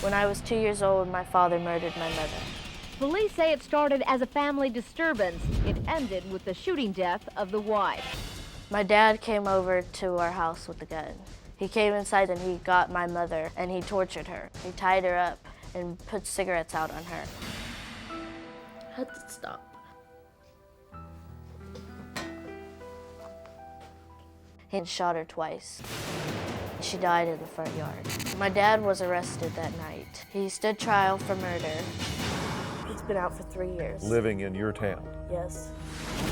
When I was 2 years old, my father murdered my mother. Police say it started as a family disturbance. It ended with the shooting death of the wife. My dad came over to our house with a gun. He came inside and he got my mother and he tortured her. He tied her up and put cigarettes out on her. I had to stop. He shot her twice. She died in the front yard. My dad was arrested that night. He stood trial for murder. He's been out for 3 years. Living in your town? Yes.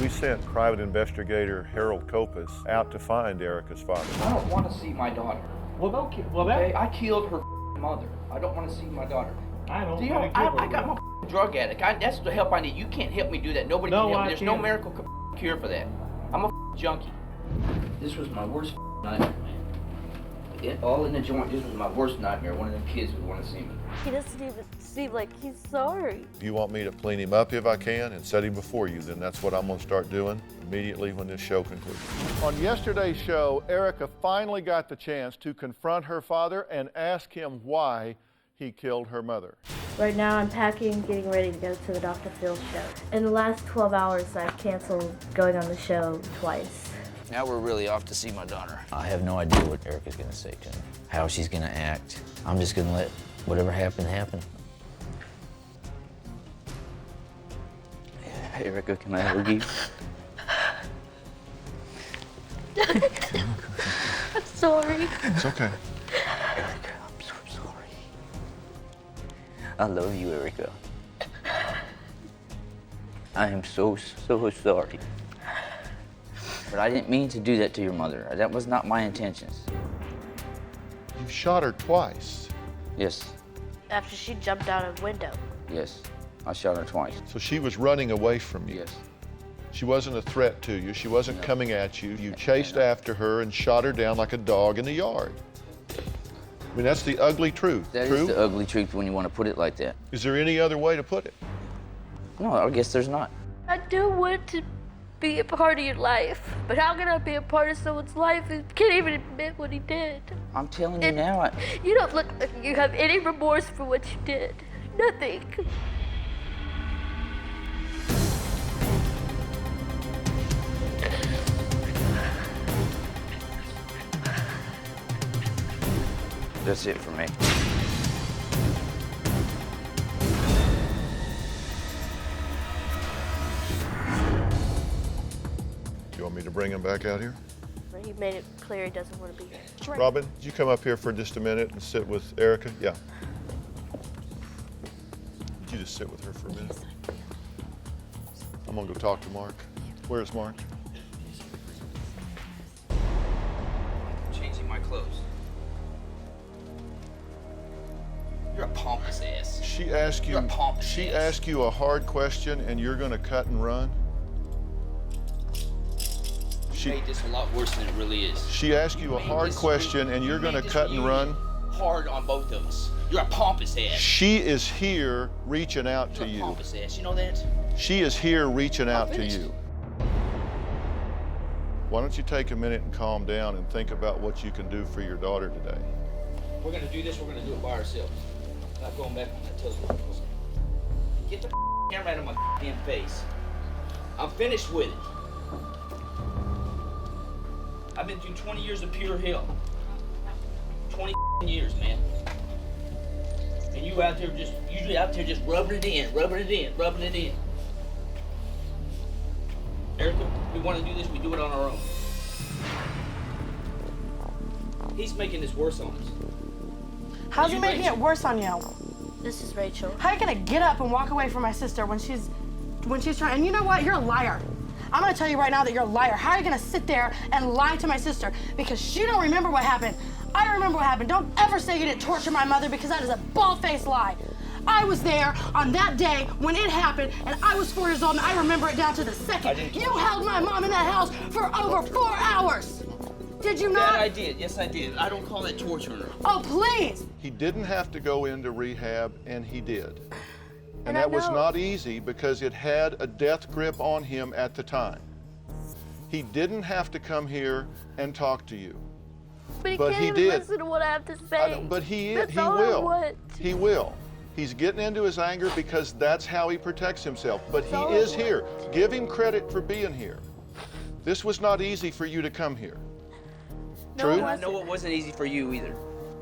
We sent private investigator Harold Kopus out to find Erica's father. I don't want to see my daughter. Okay, I killed her mother. I don't want to see my daughter. I got my drug addict. That's the help I need. You can't help me do that. Nobody can help me. There's no miracle cure for that. I'm a junkie. This was my worst nightmare, man. All in the joint. This was my worst nightmare. One of them kids would want to see me. He doesn't even seem like he's sorry. If you want me to clean him up if I can and set him before you, then that's what I'm going to start doing immediately when this show concludes. On yesterday's show, Erica finally got the chance to confront her father and ask him why he killed her mother. Right now I'm packing, getting ready to go to the DrPhil show. In the last 12 hours, I've canceled going on the show twice. Now we're really off to see my daughter. I have no idea what Erica's gonna say to him, how she's gonna act. I'm just gonna let whatever happened, happen. Erica, can I hug you? I'm sorry. It's okay. Erica, I'm so sorry. I love you, Erica. I am so sorry. But I didn't mean to do that to your mother. That was not my intentions. You shot her twice. Yes, After she jumped out of a window. yes. I shot her twice. So she was running away from you. Yes. She wasn't a threat to you. She wasn't coming at you. You chased after her and shot her down like a dog in the yard. I mean, that's the ugly truth. That True? is the ugly truth when you want to put it like that. Is there any other way to put it? No, I guess there's not. I do want to be a part of your life, but how can I be a part of someone's life who can't even admit what he did? I'm telling you now. You don't look like you have any remorse for what you did. Nothing. That's it for me. You want me to bring him back out here? He made it clear he doesn't want to be here. Robin, would you come up here for just a minute and sit with Erica? Yeah. Would you just sit with her for a minute? I'm gonna go talk to Mark. Where's Mark? Changing my clothes. You're a pompous ass. She asked you. You're a pompous She ass. asked you a hard question, and you're gonna cut and run. You made this a lot worse than it really is. She asked you a hard question, and you're gonna cut and run. Hard on both of us. You're a pompous ass. She is here reaching out to You're a you. pompous ass. You know that? She is here reaching out to finished. you. Why don't you take a minute and calm down and think about what you can do for your daughter today? We're gonna do this. We're gonna do it by ourselves. Not going back on that telephone. Get the camera out of my damn face. I'm finished with it. I've been through 20 years of pure hell. 20 years, man. And you out there just, usually out there just rubbing it in, rubbing it in, rubbing it in. Erica, we want to do this, we do it on our own. He's making this worse on us. How's he making it worse on you? This is Rachel. How are you gonna get up and walk away from my sister when she's trying? And you know what? You're a liar. I'm gonna tell you right now that you're a liar. How are you gonna sit there and lie to my sister? Because she don't remember what happened. I remember what happened. Don't ever say you didn't torture my mother, because that is a bald-faced lie. I was there on that day when it happened, and I was 4 years old, and I remember it down to the second. You held my mom in that house for over 4 hours. Did you not? That I did. Yes, I did. I don't call that torturing her. Oh, please. He didn't have to go into rehab, and he did. And I that was know. not easy because it had a death grip on him at the time. He didn't have to come here and talk to you. But he But can't he even did. listen to what I have to I say. don't- but he That's all I will. want. He will. He's getting into his anger because that's how he protects himself. But he all I is want. here. Give him credit for being here. This was not easy for you to come here. No, True? it I wasn't. know it wasn't easy for you either.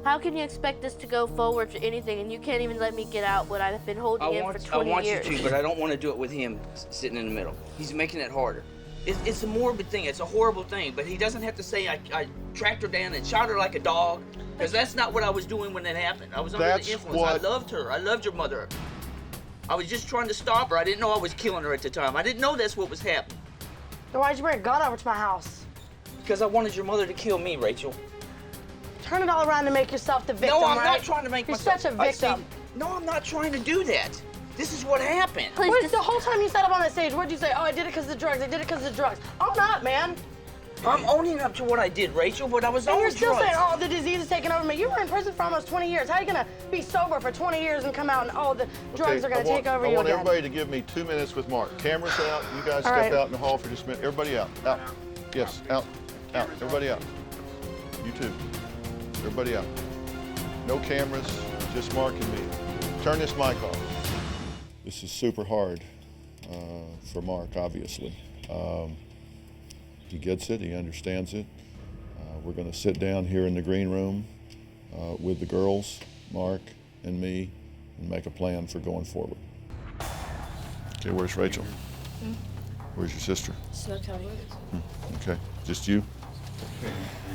How can you expect us to go forward to anything and you can't even let me get out what I've been holding in for 20 years? You to, but I don't want to do it with him sitting in the middle. He's making it harder. It's a morbid thing. It's a horrible thing. But he doesn't have to say I tracked her down and shot her like a dog, because that's not what I was doing when that happened. I was under That's the influence. what- I loved her. I loved your mother. I was just trying to stop her. I didn't know I was killing her at the time. I didn't know that's what was happening. Then why'd you bring a gun over to my house? Because I wanted your mother to kill me, Rachel. Turn it all around to make yourself the victim, No, I'm right? not trying to make You're myself. such a victim. No, I'm not trying to do that. This is what happened. Please What, just- the whole time you sat up on that stage, what'd you say? Oh, I did it because of the drugs. I did it because of the drugs. Own up, man. I'm owning up to what I did, Rachel, but I was And on you're still drugs. saying, oh, the disease is taking over me. You were in prison for almost 20 years. How are you going to be sober for 20 years and come out and, oh, the drugs are going to take over I you want again? everybody to give me 2 minutes with Mark. Cameras out. You guys All step right. out in the hall for just a minute. Everybody out. Out. Yes, out. Out. Everybody out. You too. Everybody out. No cameras, just Mark and me. Turn this mic off. This is super hard for Mark, obviously. He gets it. He understands it. We're going to sit down here in the green room with the girls, Mark and me, and make a plan for going forward. Okay, where's Rachel? Where's your sister? She's not telling me. Okay, just you?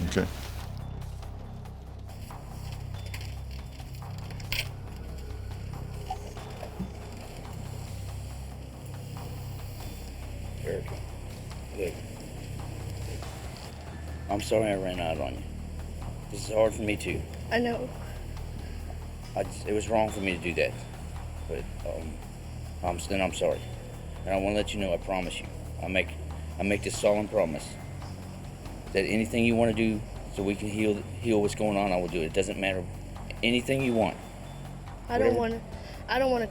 Okay. Erica, look. I'm sorry I ran out on you. This is hard for me too. I know. It was wrong for me to do that. But I'm sorry. And I want to let you know, I promise you. I make this solemn promise that anything you want to do so we can heal what's going on, I will do it. It doesn't matter. Anything you want. I don't want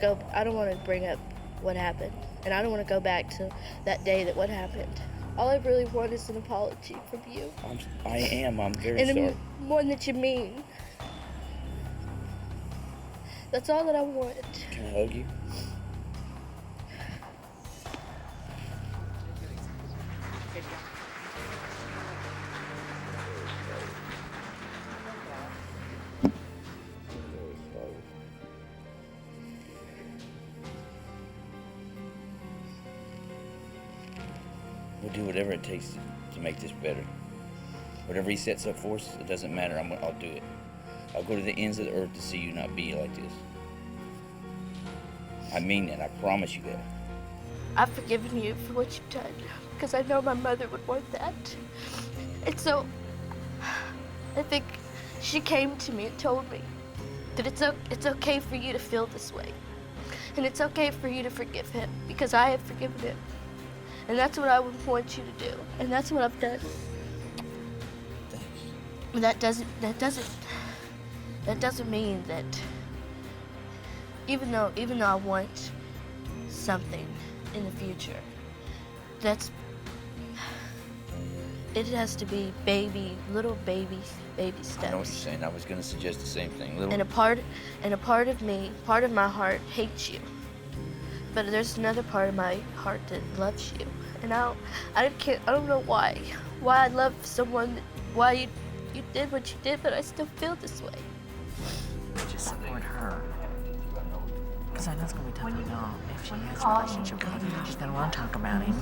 to bring up what happened. And I don't want to go back to that day that what happened. All I really want is an apology from you. I'm very And sorry. one that you mean. That's all that I want. Can I hug you? We'll do whatever it takes to make this better. Whatever he sets up for us, it doesn't matter. I'll do it. I'll go to the ends of the earth to see you not be like this. I mean that. I promise you that. I've forgiven you for what you've done because I know my mother would want that. And so I think she came to me and told me that it's okay for you to feel this way. And it's okay for you to forgive him because I have forgiven him. And that's what I would want you to do. And that's what I've done. And that doesn't mean that even though I want something in the future, it has to be little baby steps. I know what you're saying. I was going to suggest the same thing. And a part of me, part of my heart hates you. But there's another part of my heart that loves you. And I don't know why I love someone, why you did what you did, but I still feel this way. Just support her. Because I know it's going to be tough to know if she has a relationship with him. She's going to want to talk about him.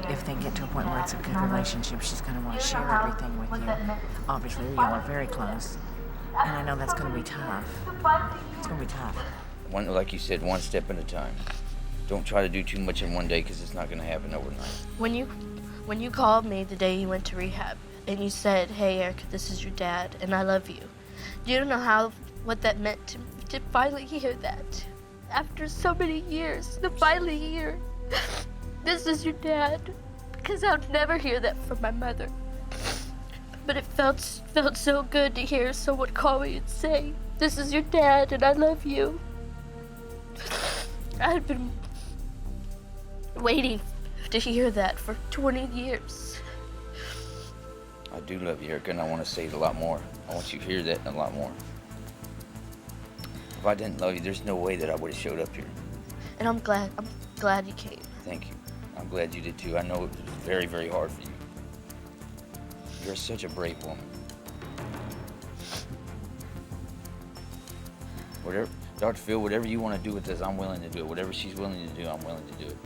If they get to a point where it's a good relationship, she's going to want to share everything with you. Obviously, you all are very close. And I know that's going to be tough. It's going to be tough. Like you said, one step at a time. Don't try to do too much in one day because it's not going to happen overnight. When you called me the day you went to rehab and you said, "Hey, Erica, this is your dad, and I love you," you don't know what that meant to finally hear that. After so many years, to finally hear, "This is your dad," because I'd never hear that from my mother. But it felt so good to hear someone call me and say, "This is your dad, and I love you." I had been waiting to hear that for 20 years. I do love you, Erica, and I want to say it a lot more. I want you to hear that a lot more. If I didn't love you, there's no way that I would have showed up here. And I'm glad you came. Thank you. I'm glad you did too. I know it was very, very hard for you. You're such a brave woman. Whatever, DrPhil, whatever you want to do with this, I'm willing to do it. Whatever she's willing to do, I'm willing to do it.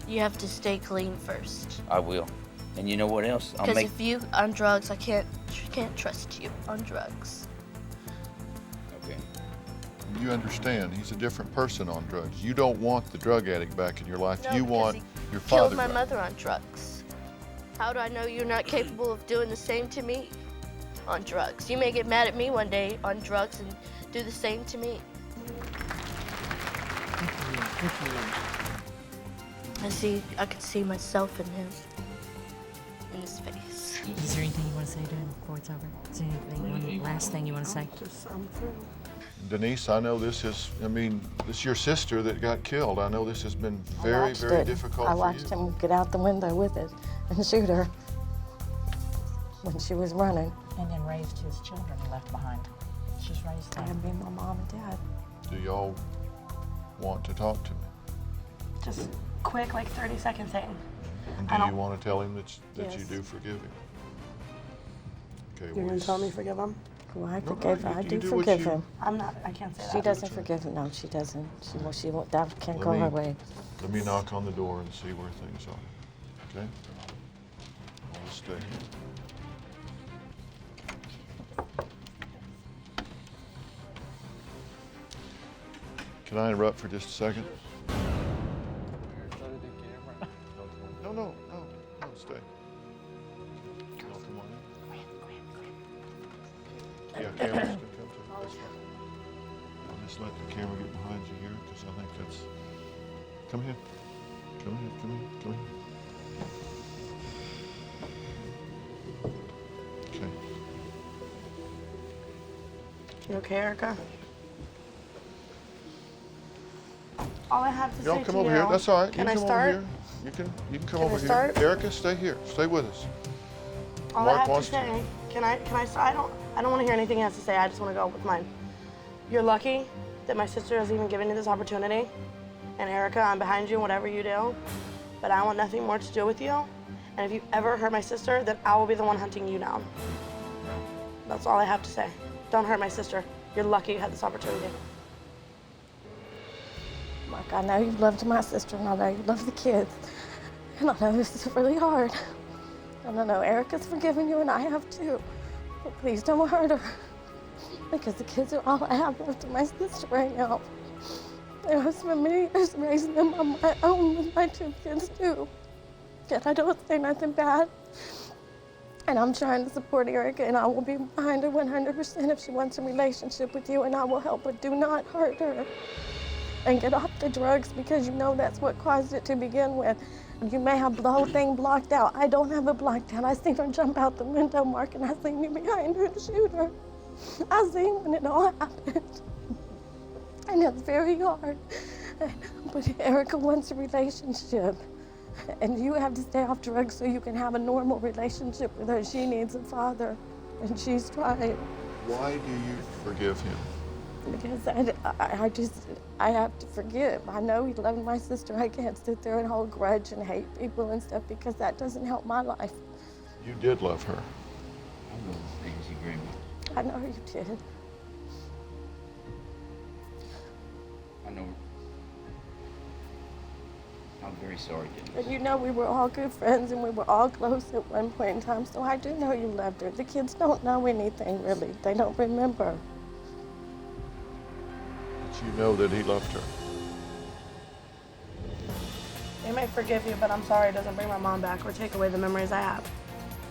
You have to stay clean first. I will. And you know what else? Because if you on drugs, I can't trust you on drugs. Okay. You understand, he's a different person on drugs. You don't want the drug addict back in your life. No, You want he your father killed my back. mother on drugs. How do I know you're not capable of doing the same to me on drugs? You may get mad at me one day on drugs and do the same to me. I could see myself in him, in his face. Is there anything you want to say to him before it's over? Is there anything, last thing you want to say? Denise, I know this is your sister that got killed. I know this has been very, very difficult for you. I watched him get out the window with it and shoot her when she was running. And then raised his children he left behind. She's raised them. And being my mom and dad. Do y'all want to talk to me? Just quick, like 30-second thing. And do you want to tell him that Yes. you do forgive him? Okay, You're gonna tell me forgive him? Well, I you do do what forgive you- him. I can't say that. She doesn't forgive him. No, she doesn't. She won't, that can't go her way. Let me knock on the door and see where things are, okay? I'll just stay here. Can I interrupt for just a second? No, stay. No, come on in. Yeah, cameras can come too. That's fine. I'll just let the camera get behind you here, because I think that's... Come here. Come here. Okay. You okay, Erica? All I have to say Y'all to come you. over here. That's all right. Can You I come start? over here. You can come Can over I here. start? Erica, stay here. Stay with us. All Mark I have to wants to. say, can I start? I don't want to hear anything he has to say. I just want to go with mine. You're lucky that my sister has even given you this opportunity. And Erica, I'm behind you in whatever you do. But I want nothing more to do with you. And if you ever hurt my sister, then I will be the one hunting you down. That's all I have to say. Don't hurt my sister. You're lucky you had this opportunity. Mark, I know you loved my sister, and I know you love the kids. And I know this is really hard. And I know Erica's forgiven you, and I have too. But please don't hurt her. Because the kids are all I have left of my sister right now. And I've spent many years raising them on my own with my two kids too. Yet I don't say nothing bad. And I'm trying to support Erica, and I will be behind her 100% if she wants a relationship with you, and I will help her. Do not hurt her. And get off the drugs, because you know that's what caused it to begin with. You may have the whole thing blocked out. I don't have it blocked out. I seen her jump out the window, Mark, and I seen you behind her and shoot her. I seen when it all happened. And it's very hard. But Erica wants a relationship. And you have to stay off drugs so you can have a normal relationship with her. She needs a father, and she's trying. Why do you forgive him? Because I have to forgive. I know he loved my sister. I can't sit there and hold grudge and hate people and stuff, because that doesn't help my life. You did love her. I know things you agree with. I know you did. I know. I'm very sorry, Denise. And you know we were all good friends, and we were all close at one point in time, so I do know you loved her. The kids don't know anything, really. They don't remember. But you know that he loved her. They may forgive you, but I'm sorry it doesn't bring my mom back or take away the memories I have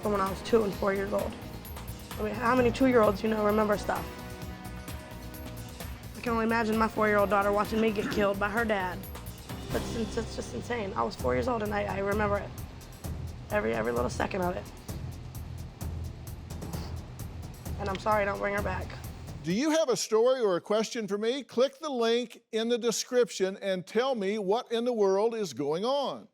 from when I was 2 and 4 years old. I mean, how many 2-year-olds, remember stuff? I can only imagine my 4-year-old daughter watching me get killed by her dad. It's just insane. I was 4 years old, and I remember it. Every little second of it. And I'm sorry I don't bring her back. Do you have a story or a question for me? Click the link in the description and tell me what in the world is going on.